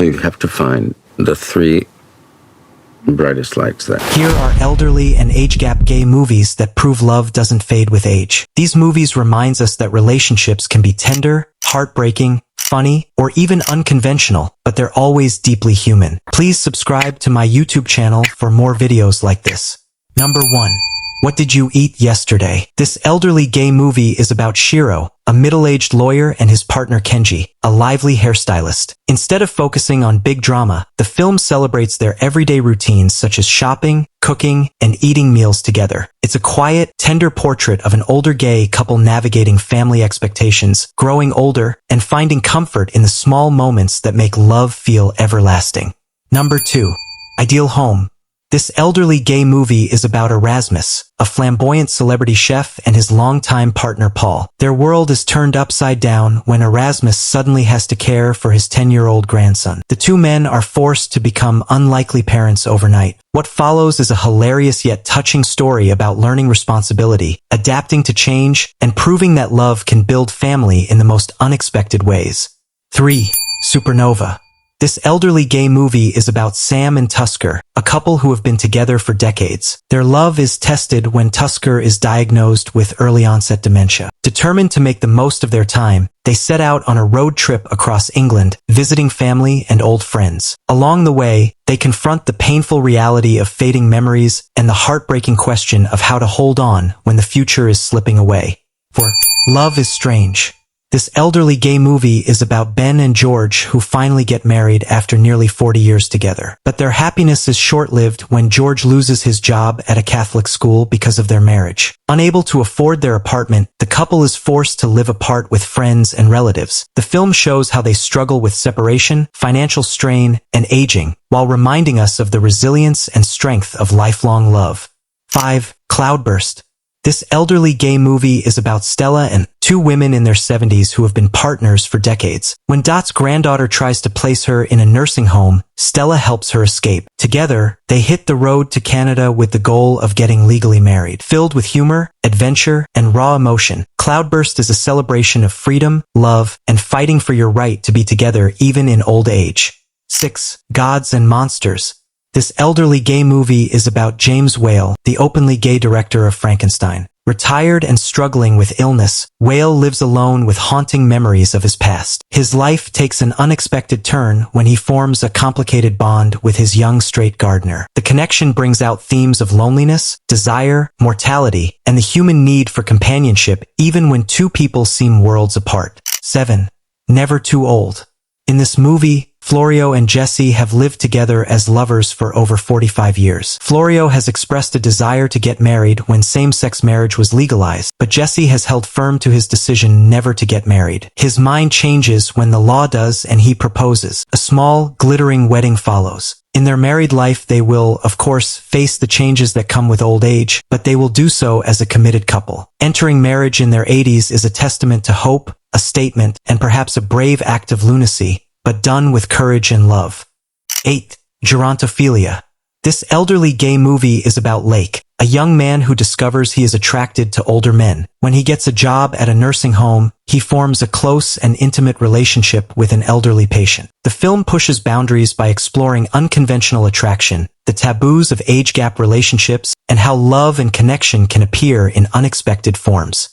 So you have to find the three brightest lights there. Here are elderly and age gap gay movies that prove love doesn't fade with age. These movies reminds us that relationships can be tender, heartbreaking, funny, or even unconventional, but they're always deeply human. Please subscribe to my YouTube channel for more videos like this. Number 1. What Did You Eat Yesterday? This elderly gay movie is about Shiro, a middle-aged lawyer, and his partner Kenji, a lively hairstylist. Instead of focusing on big drama, the film celebrates their everyday routines such as shopping, cooking, and eating meals together. It's a quiet, tender portrait of an older gay couple navigating family expectations, growing older, and finding comfort in the small moments that make love feel everlasting. Number 2. Ideal Home. This elderly gay movie is about Erasmus, a flamboyant celebrity chef, and his longtime partner Paul. Their world is turned upside down when Erasmus suddenly has to care for his 10-year-old grandson. The two men are forced to become unlikely parents overnight. What follows is a hilarious yet touching story about learning responsibility, adapting to change, and proving that love can build family in the most unexpected ways. 3. Supernova. This elderly gay movie is about Sam and Tusker, a couple who have been together for decades. Their love is tested when Tusker is diagnosed with early-onset dementia. Determined to make the most of their time, they set out on a road trip across England, visiting family and old friends. Along the way, they confront the painful reality of fading memories and the heartbreaking question of how to hold on when the future is slipping away. 4. Love is Strange. This elderly gay movie is about Ben and George, who finally get married after nearly 40 years together. But their happiness is short-lived when George loses his job at a Catholic school because of their marriage. Unable to afford their apartment, the couple is forced to live apart with friends and relatives. The film shows how they struggle with separation, financial strain, and aging, while reminding us of the resilience and strength of lifelong love. 5. Cloudburst. This elderly gay movie is about Stella and two women in their 70s who have been partners for decades. When Dot's granddaughter tries to place her in a nursing home, Stella helps her escape. Together, they hit the road to Canada with the goal of getting legally married. Filled with humor, adventure, and raw emotion, Cloudburst is a celebration of freedom, love, and fighting for your right to be together even in old age. 6. Gods and Monsters. This elderly gay movie is about James Whale, the openly gay director of Frankenstein. Retired and struggling with illness, Whale lives alone with haunting memories of his past. His life takes an unexpected turn when he forms a complicated bond with his young straight gardener. The connection brings out themes of loneliness, desire, mortality, and the human need for companionship even when two people seem worlds apart. 7. Never Too Old. In this movie, Florio and Jesse have lived together as lovers for over 45 years. Florio has expressed a desire to get married when same-sex marriage was legalized, but Jesse has held firm to his decision never to get married. His mind changes when the law does and he proposes. A small, glittering wedding follows. In their married life, they will, of course, face the changes that come with old age, but they will do so as a committed couple. Entering marriage in their 80s is a testament to hope, a statement, and perhaps a brave act of lunacy, but done with courage and love. 8. Gerontophilia. This elderly gay movie is about Lake, a young man who discovers he is attracted to older men. When he gets a job at a nursing home, he forms a close and intimate relationship with an elderly patient. The film pushes boundaries by exploring unconventional attraction, the taboos of age gap relationships, and how love and connection can appear in unexpected forms.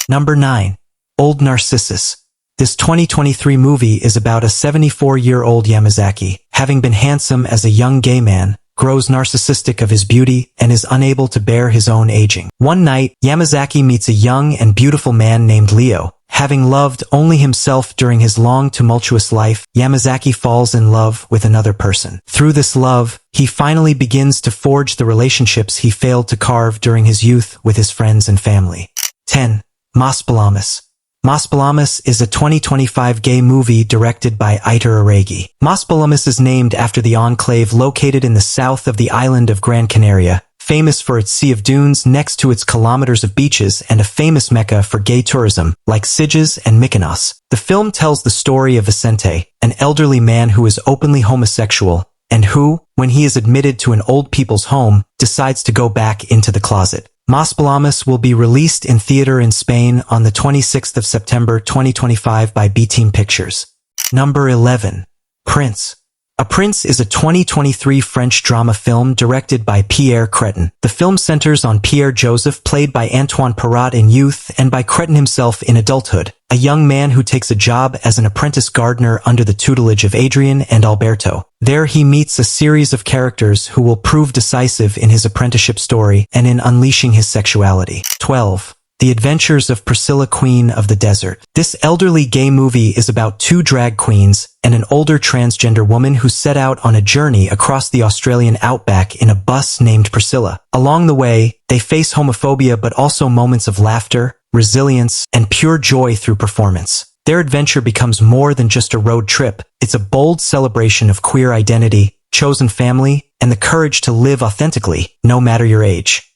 Number 9. Old Narcissus. This 2023 movie is about a 74-year-old Yamazaki, having been handsome as a young gay man, grows narcissistic of his beauty, and is unable to bear his own aging. One night, Yamazaki meets a young and beautiful man named Leo. Having loved only himself during his long, tumultuous life, Yamazaki falls in love with another person. Through this love, he finally begins to forge the relationships he failed to carve during his youth with his friends and family. 10. Maspalomas. Maspalomas is a 2025 gay movie directed by Aitor Aregi. Maspalomas is named after the enclave located in the south of the island of Gran Canaria, famous for its sea of dunes next to its kilometers of beaches and a famous mecca for gay tourism, like Sitges and Mykonos. The film tells the story of Vicente, an elderly man who is openly homosexual, and who, when he is admitted to an old people's home, decides to go back into the closet. Maspalomas will be released in theater in Spain on the 26th of September 2025 by B-Team Pictures. Number 11. Prince. A Prince is a 2023 French drama film directed by Pierre Cretin. The film centers on Pierre Joseph, played by Antoine Perrot in youth, and by Cretin himself in adulthood, a young man who takes a job as an apprentice gardener under the tutelage of Adrien and Alberto. There he meets a series of characters who will prove decisive in his apprenticeship story and in unleashing his sexuality. 12. The Adventures of Priscilla, Queen of the Desert. This elderly gay movie is about two drag queens and an older transgender woman who set out on a journey across the Australian outback in a bus named Priscilla. Along the way, they face homophobia but also moments of laughter, resilience, and pure joy through performance. Their adventure becomes more than just a road trip. It's a bold celebration of queer identity, chosen family, and the courage to live authentically, no matter your age.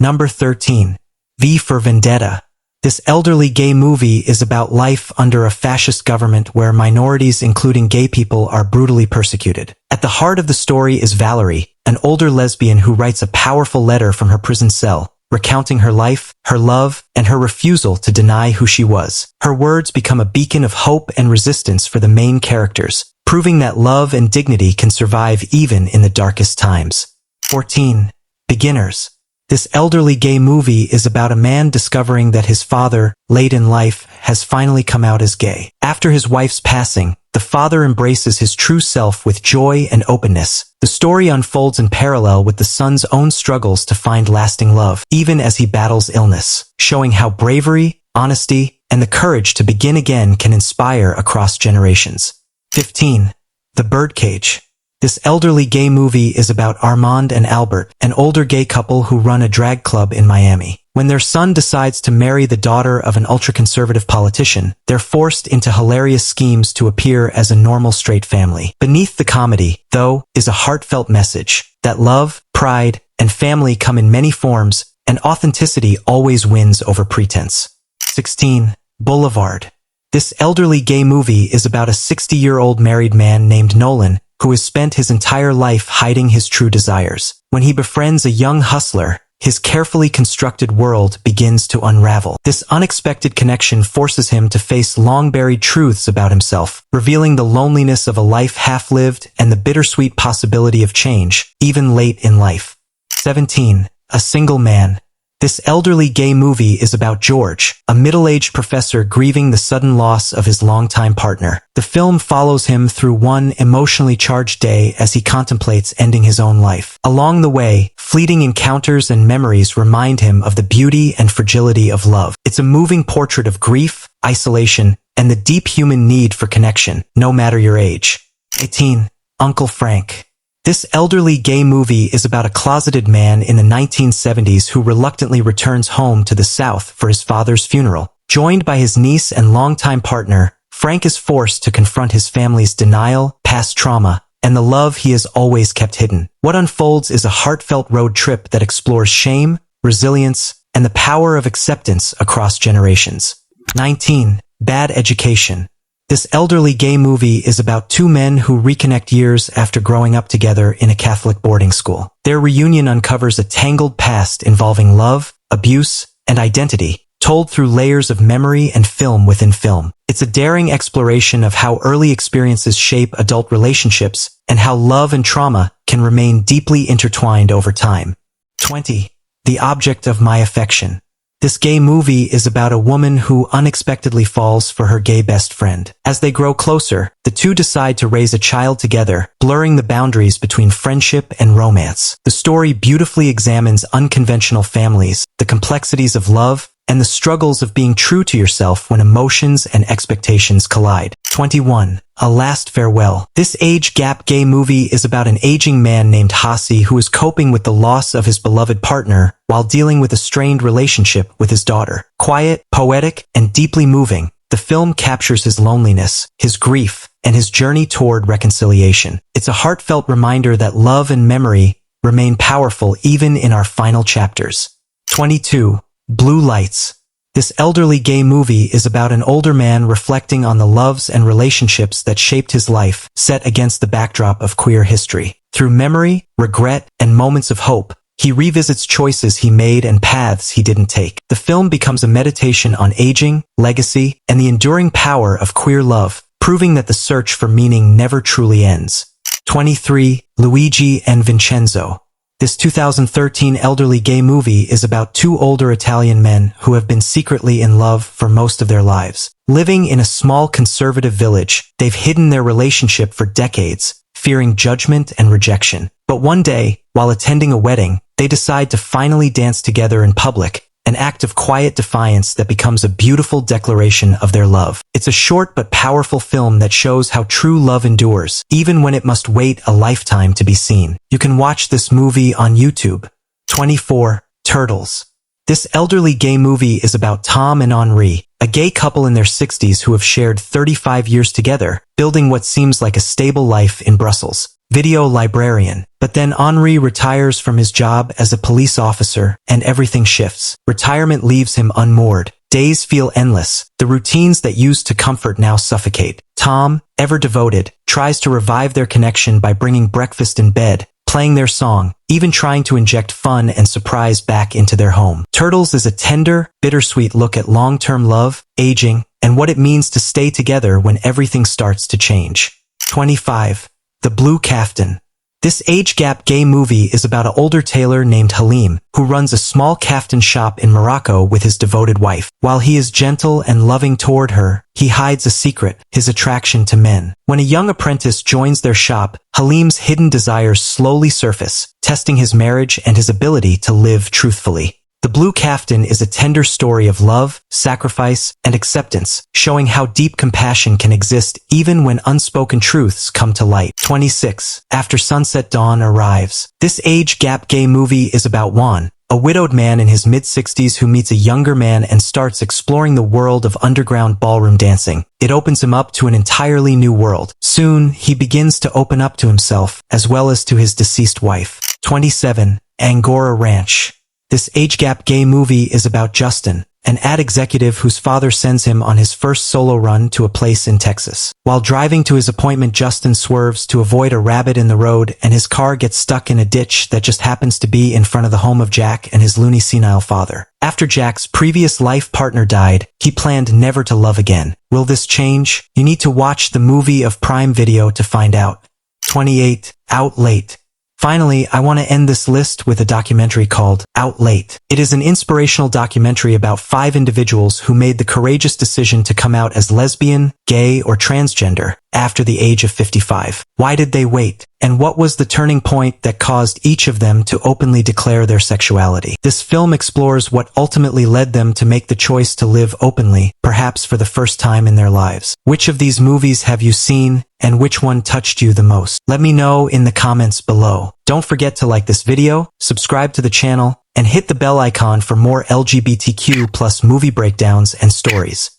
Number 13. V for Vendetta. This elderly gay movie is about life under a fascist government where minorities, including gay people, are brutally persecuted. At the heart of the story is Valerie, an older lesbian who writes a powerful letter from her prison cell, recounting her life, her love, and her refusal to deny who she was. Her words become a beacon of hope and resistance for the main characters, proving that love and dignity can survive even in the darkest times. 14. Beginners. This elderly gay movie is about a man discovering that his father, late in life, has finally come out as gay. After his wife's passing, the father embraces his true self with joy and openness. The story unfolds in parallel with the son's own struggles to find lasting love, even as he battles illness, showing how bravery, honesty, and the courage to begin again can inspire across generations. 15. The Birdcage. This elderly gay movie is about Armand and Albert, an older gay couple who run a drag club in Miami. When their son decides to marry the daughter of an ultra-conservative politician, they're forced into hilarious schemes to appear as a normal straight family. Beneath the comedy, though, is a heartfelt message that love, pride, and family come in many forms, and authenticity always wins over pretense. 16. Boulevard. This elderly gay movie is about a 60-year-old married man named Nolan, who has spent his entire life hiding his true desires. When he befriends a young hustler, his carefully constructed world begins to unravel. This unexpected connection forces him to face long-buried truths about himself, revealing the loneliness of a life half-lived and the bittersweet possibility of change, even late in life. 17. A Single Man. This elderly gay movie is about George, a middle-aged professor grieving the sudden loss of his longtime partner. The film follows him through one emotionally charged day as he contemplates ending his own life. Along the way, fleeting encounters and memories remind him of the beauty and fragility of love. It's a moving portrait of grief, isolation, and the deep human need for connection, no matter your age. 18. Uncle Frank. This elderly gay movie is about a closeted man in the 1970s who reluctantly returns home to the South for his father's funeral. Joined by his niece and longtime partner, Frank is forced to confront his family's denial, past trauma, and the love he has always kept hidden. What unfolds is a heartfelt road trip that explores shame, resilience, and the power of acceptance across generations. 19. Bad Education. This elderly gay movie is about two men who reconnect years after growing up together in a Catholic boarding school. Their reunion uncovers a tangled past involving love, abuse, and identity, told through layers of memory and film within film. It's a daring exploration of how early experiences shape adult relationships and how love and trauma can remain deeply intertwined over time. 20. The Object of My Affection. This gay movie is about a woman who unexpectedly falls for her gay best friend. As they grow closer, the two decide to raise a child together, blurring the boundaries between friendship and romance. The story beautifully examines unconventional families, the complexities of love, and the struggles of being true to yourself when emotions and expectations collide. 21. A Last Farewell. This age gap gay movie is about an aging man named Hasi who is coping with the loss of his beloved partner while dealing with a strained relationship with his daughter. Quiet, poetic, and deeply moving, the film captures his loneliness, his grief, and his journey toward reconciliation. It's a heartfelt reminder that love and memory remain powerful even in our final chapters. 22. Blue Lights. This elderly gay movie is about an older man reflecting on the loves and relationships that shaped his life, set against the backdrop of queer history. Through memory, regret, and moments of hope, he revisits choices he made and paths he didn't take. The film becomes a meditation on aging, legacy, and the enduring power of queer love, proving that the search for meaning never truly ends. 23. Luigi and Vincenzo. This 2013 elderly gay movie is about two older Italian men who have been secretly in love for most of their lives. Living in a small conservative village, they've hidden their relationship for decades, fearing judgment and rejection. But one day, while attending a wedding, they decide to finally dance together in public, an act of quiet defiance that becomes a beautiful declaration of their love. It's a short but powerful film that shows how true love endures, even when it must wait a lifetime to be seen. You can watch this movie on YouTube. 24. Turtles. This elderly gay movie is about Tom and Henri, a gay couple in their 60s who have shared 35 years together, building what seems like a stable life in Brussels. Video librarian. But then Henri retires from his job as a police officer, and everything shifts. Retirement leaves him unmoored. Days feel endless. The routines that used to comfort now suffocate. Tom, ever devoted, tries to revive their connection by bringing breakfast in bed, playing their song, even trying to inject fun and surprise back into their home. Turtles is a tender, bittersweet look at long-term love, aging, and what it means to stay together when everything starts to change. 25. The Blue Caftan. This age-gap gay movie is about an older tailor named Halim, who runs a small caftan shop in Morocco with his devoted wife. While he is gentle and loving toward her, he hides a secret, his attraction to men. When a young apprentice joins their shop, Halim's hidden desires slowly surface, testing his marriage and his ability to live truthfully. The Blue Caftan is a tender story of love, sacrifice, and acceptance, showing how deep compassion can exist even when unspoken truths come to light. 26. After Sunset Dawn arrives. This age-gap gay movie is about Juan, a widowed man in his mid-60s who meets a younger man and starts exploring the world of underground ballroom dancing. It opens him up to an entirely new world. Soon, he begins to open up to himself, as well as to his deceased wife. 27. Angora Ranch. This age-gap gay movie is about Justin, an ad executive whose father sends him on his first solo run to a place in Texas. While driving to his appointment, Justin swerves to avoid a rabbit in the road, and his car gets stuck in a ditch that just happens to be in front of the home of Jack and his loony senile father. After Jack's previous life partner died, he planned never to love again. Will this change? You need to watch the movie of Prime Video to find out. 28. Out Late. Finally, I want to end this list with a documentary called Out Late. It is an inspirational documentary about 5 individuals who made the courageous decision to come out as lesbian, gay, or transgender after the age of 55. Why did they wait? And what was the turning point that caused each of them to openly declare their sexuality? This film explores what ultimately led them to make the choice to live openly, perhaps for the first time in their lives. Which of these movies have you seen, and which one touched you the most? Let me know in the comments below. Don't forget to like this video, subscribe to the channel, and hit the bell icon for more LGBTQ+ movie breakdowns and stories.